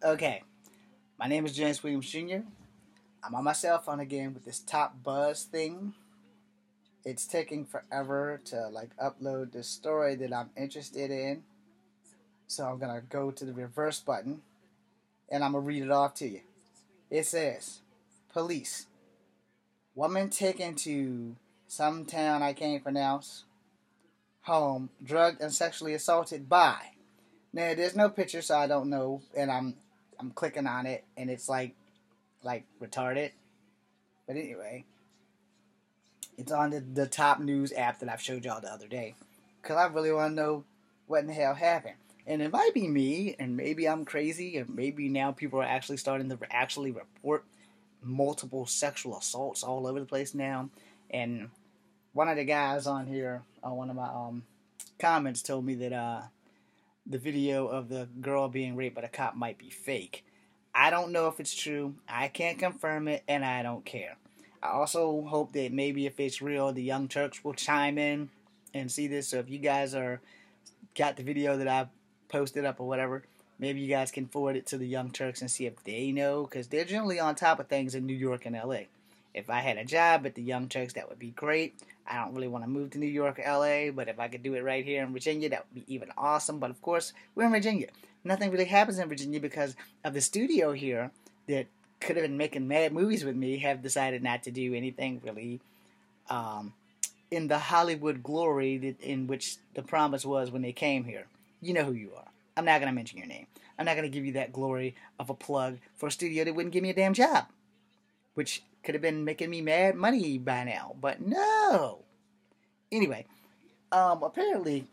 Okay, my name is James Williams Jr. I'm on myself on again with this top buzz thing. It's taking forever to upload this story that I'm interested in. So I'm gonna go to the reverse button and I'm gonna read it off to you. It says, Police. Woman taken to some town I can't pronounce. Home, drugged and sexually assaulted by. Now there's no picture so I don't know and I'm clicking on it and it's like retarded. But anyway, it's on the top news app that I've showed y'all the other day. Because I really want to know what in the hell happened. And it might be me, and maybe I'm crazy, and maybe now people are actually starting to actually report multiple sexual assaults all over the place now. And one of the guys on here, on one of my comments, told me that the video of the girl being raped by the cop might be fake. I don't know if it's true. I can't confirm it, and I don't care. I also hope that maybe if it's real, the Young Turks will chime in and see this. So if you guys got the video that I posted up or whatever, maybe you guys can forward it to the Young Turks and see if they know, because they're generally on top of things in New York and LA. If I had a job at the Young Turks, that would be great. I don't really want to move to New York or LA, but if I could do it right here in Virginia, that would be even awesome. But of course, we're in Virginia. Nothing really happens in Virginia because of the studio here that could have been making mad movies with me have decided not to do anything really in the Hollywood glory in which the promise was when they came here. You know who you are. I'm not going to mention your name. I'm not going to give you that glory of a plug for a studio that wouldn't give me a damn job, which could have been making me mad money by now, but no. Anyway, apparently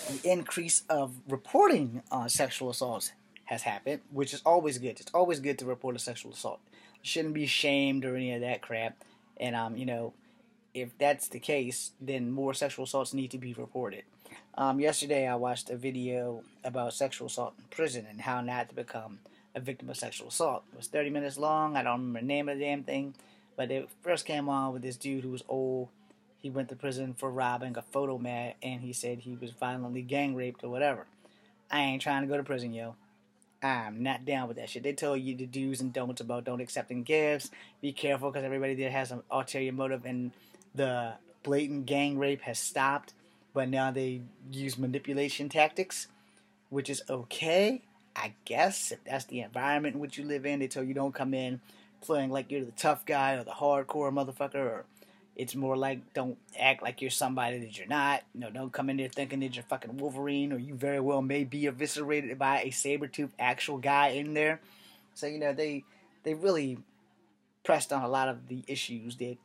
the increase of reporting on sexual assaults has happened, which is always good. It's always good to report a sexual assault. You shouldn't be shamed or any of that crap. And if that's the case, then more sexual assaults need to be reported. Yesterday I watched a video about sexual assault in prison and how not to become a victim of sexual assault. It was 30 minutes long. I don't remember the name of the damn thing, but it first came on with this dude who was old. He went to prison for robbing a photo mat, and he said he was violently gang raped or whatever. I ain't trying to go to prison, yo. I'm not down with that shit. They tell you the do's and don'ts about don't accepting gifts. Be careful because everybody there has an ulterior motive, and the blatant gang rape has stopped. But now they use manipulation tactics, which is okay, I guess. If that's the environment in which you live in, they tell you don't come in playing like you're the tough guy or the hardcore motherfucker, or it's more like don't act like you're somebody that you're not. Don't come in there thinking that you're fucking Wolverine, or you very well may be eviscerated by a saber-toothed actual guy in there. So, they really pressed on a lot of the issues that,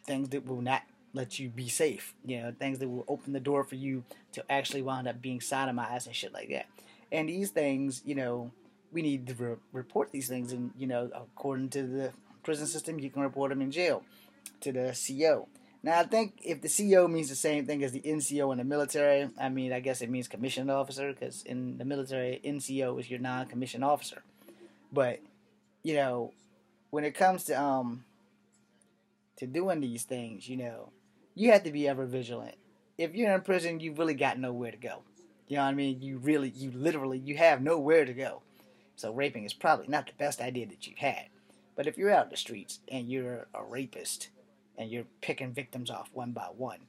things that will not let you be safe. Things that will open the door for you to actually wind up being sodomized and shit like that. And these things, we need to report these things. And, according to the prison system, you can report them in jail to the CO. Now, I think if the CO means the same thing as the NCO in the military, I guess it means commissioned officer, because in the military, NCO is your non-commissioned officer. But, when it comes to doing these things, you have to be ever vigilant. If you're in prison, you really got nowhere to go. You know what I mean? You literally, you have nowhere to go. So raping is probably not the best idea that you've had. But if you're out in the streets and you're a rapist and you're picking victims off one by one,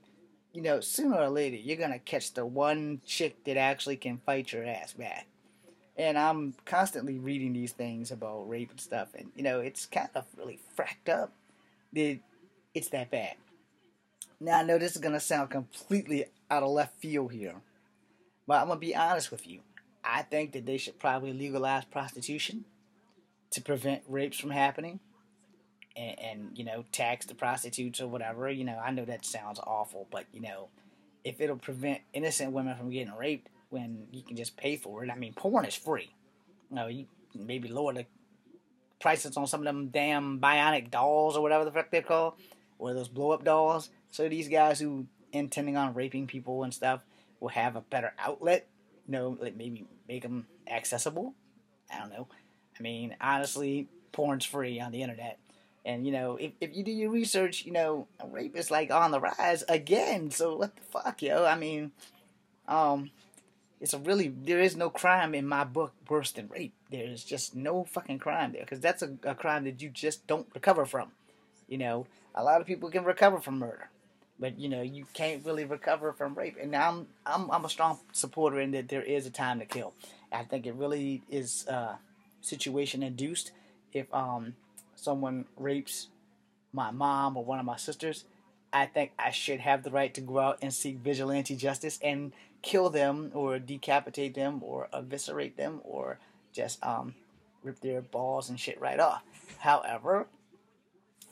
sooner or later you're going to catch the one chick that actually can fight your ass back. And I'm constantly reading these things about rape and stuff, and, it's kind of really fracked up that it's that bad. Now, I know this is going to sound completely out of left field here, but I'm going to be honest with you. I think that they should probably legalize prostitution to prevent rapes from happening, and tax the prostitutes or whatever. I know that sounds awful, but, if it'll prevent innocent women from getting raped when you can just pay for it. Porn is free. You maybe lower the prices on some of them damn bionic dolls or whatever the fuck they're called, or those blow-up dolls. So these guys who intending on raping people and stuff will have a better outlet. Maybe make them accessible. I don't know. Honestly, porn's free on the internet. And, if you do your research, rape is on the rise again. So what the fuck, yo? There is no crime in my book worse than rape. There is just no fucking crime there, because that's a crime that you just don't recover from. You know, a lot of people can recover from murder, but you can't really recover from rape. And I'm a strong supporter in that there is a time to kill. I think it really is situation induced. If someone rapes my mom or one of my sisters, I think I should have the right to go out and seek vigilante justice and kill them or decapitate them or eviscerate them or just rip their balls and shit right off. However,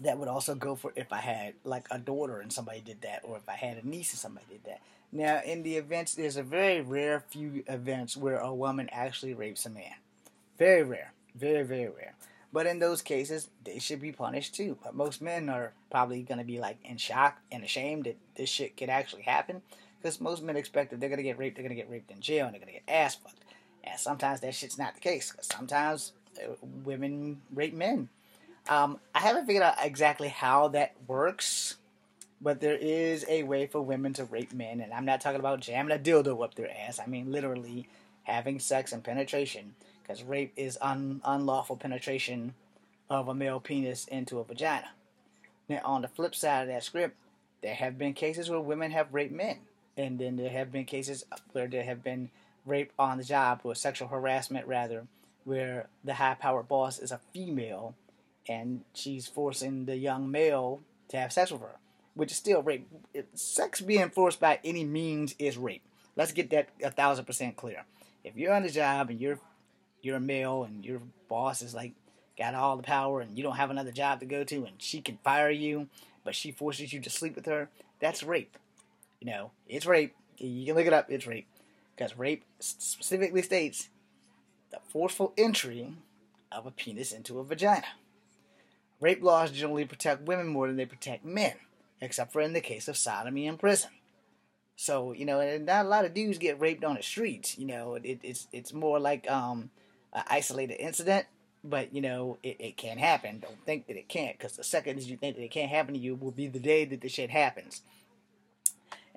that would also go for if I had like a daughter and somebody did that, or if I had a niece and somebody did that. Now, in the events, there's a very rare few events where a woman actually rapes a man. Very rare. Very, very rare. But in those cases, they should be punished too. But most men are probably going to be like in shock and ashamed that this shit could actually happen. Because most men expect that they're going to get raped, they're going to get raped in jail, and they're going to get ass fucked. And sometimes that shit's not the case. Because sometimes women rape men. I haven't figured out exactly how that works. But there is a way for women to rape men. And I'm not talking about jamming a dildo up their ass. I mean literally having sex and penetration. Because rape is unlawful penetration of a male penis into a vagina. Now, on the flip side of that script, there have been cases where women have raped men. And then there have been cases where there have been rape on the job, or sexual harassment, rather, where the high-powered boss is a female and she's forcing the young male to have sex with her, which is still rape. Sex being forced by any means is rape. Let's get that 1,000% clear. If you're on the job and you're a male and your boss is like got all the power and you don't have another job to go to and she can fire you, but she forces you to sleep with her, that's rape. It's rape. You can look it up. It's rape. Because rape specifically states the forceful entry of a penis into a vagina. Rape laws generally protect women more than they protect men, except for in the case of sodomy in prison. So, and not a lot of dudes get raped on the streets. It's more like an isolated incident, but, it can happen. Don't think that it can't, because the second that you think that it can't happen to you will be the day that the shit happens.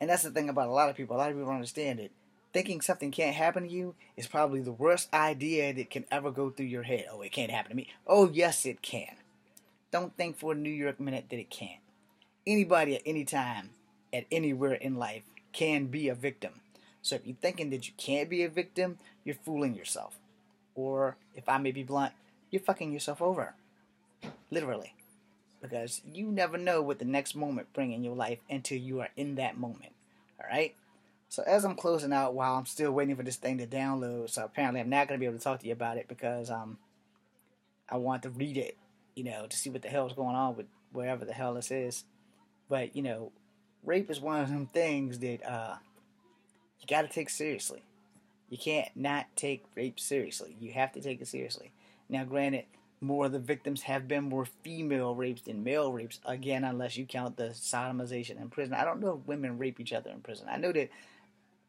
And that's the thing about a lot of people. A lot of people don't understand it. Thinking something can't happen to you is probably the worst idea that can ever go through your head. Oh, it can't happen to me. Oh, yes, it can. Don't think for a New York minute that it can't. Anybody at any time, at anywhere in life, can be a victim. So if you're thinking that you can't be a victim, you're fooling yourself. Or, if I may be blunt, you're fucking yourself over. Literally. Because you never know what the next moment brings in your life until you are in that moment. Alright? So as I'm closing out while I'm still waiting for this thing to download, so apparently I'm not going to be able to talk to you about it because I want to read it, to see what the hell is going on with wherever the hell this is. But, rape is one of them things that you got to take seriously. You can't not take rape seriously. You have to take it seriously. Now, granted, more of the victims have been more female rapes than male rapes, again, unless you count the sodomization in prison. I don't know if women rape each other in prison. I know that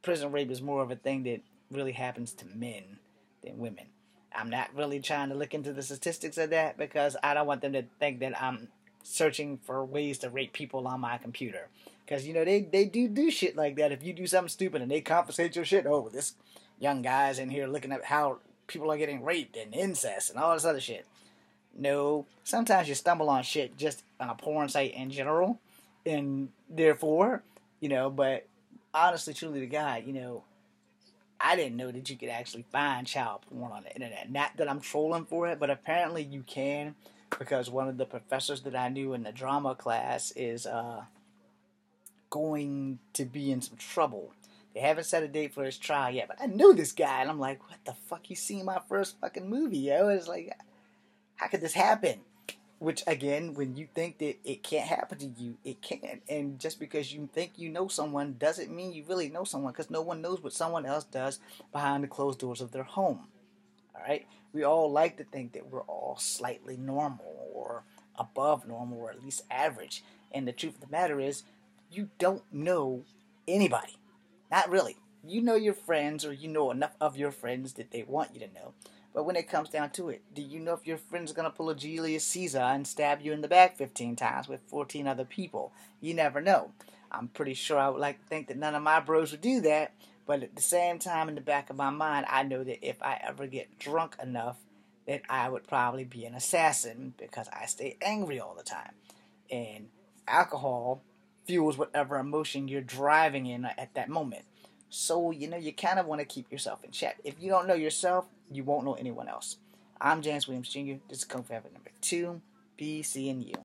prison rape is more of a thing that really happens to men than women. I'm not really trying to look into the statistics of that because I don't want them to think that I'm searching for ways to rape people on my computer. Because, they do shit like that. If you do something stupid and they confiscate your shit, oh, this young guy's in here looking at how people are getting raped and incest and all this other shit. No, sometimes you stumble on shit just on a porn site in general, and therefore, but honestly, truly, the guy, I didn't know that you could actually find child porn on the internet. Not that I'm trolling for it, but apparently you can, because one of the professors that I knew in the drama class is going to be in some trouble. They haven't set a date for his trial yet, but I knew this guy, and I'm like, what the fuck? He's seen my first fucking movie, yo. It's like, how could this happen? Which, again, when you think that it can't happen to you, it can. And just because you think you know someone doesn't mean you really know someone, because no one knows what someone else does behind the closed doors of their home. Alright? We all like to think that we're all slightly normal, or above normal, or at least average. And the truth of the matter is, you don't know anybody. Not really. You know your friends, or you know enough of your friends that they want you to know. But when it comes down to it, do you know if your friend's going to pull a Julius Caesar and stab you in the back 15 times with 14 other people? You never know. I'm pretty sure I would like to think that none of my bros would do that, But at the same time, in the back of my mind, I know that if I ever get drunk enough, that I would probably be an assassin because I stay angry all the time. And alcohol fuels whatever emotion you're driving in at that moment. So, you kind of want to keep yourself in check. If you don't know yourself, you won't know anyone else. I'm James Williams Jr. This is Kung Fu Habit number 2. Be seeing you.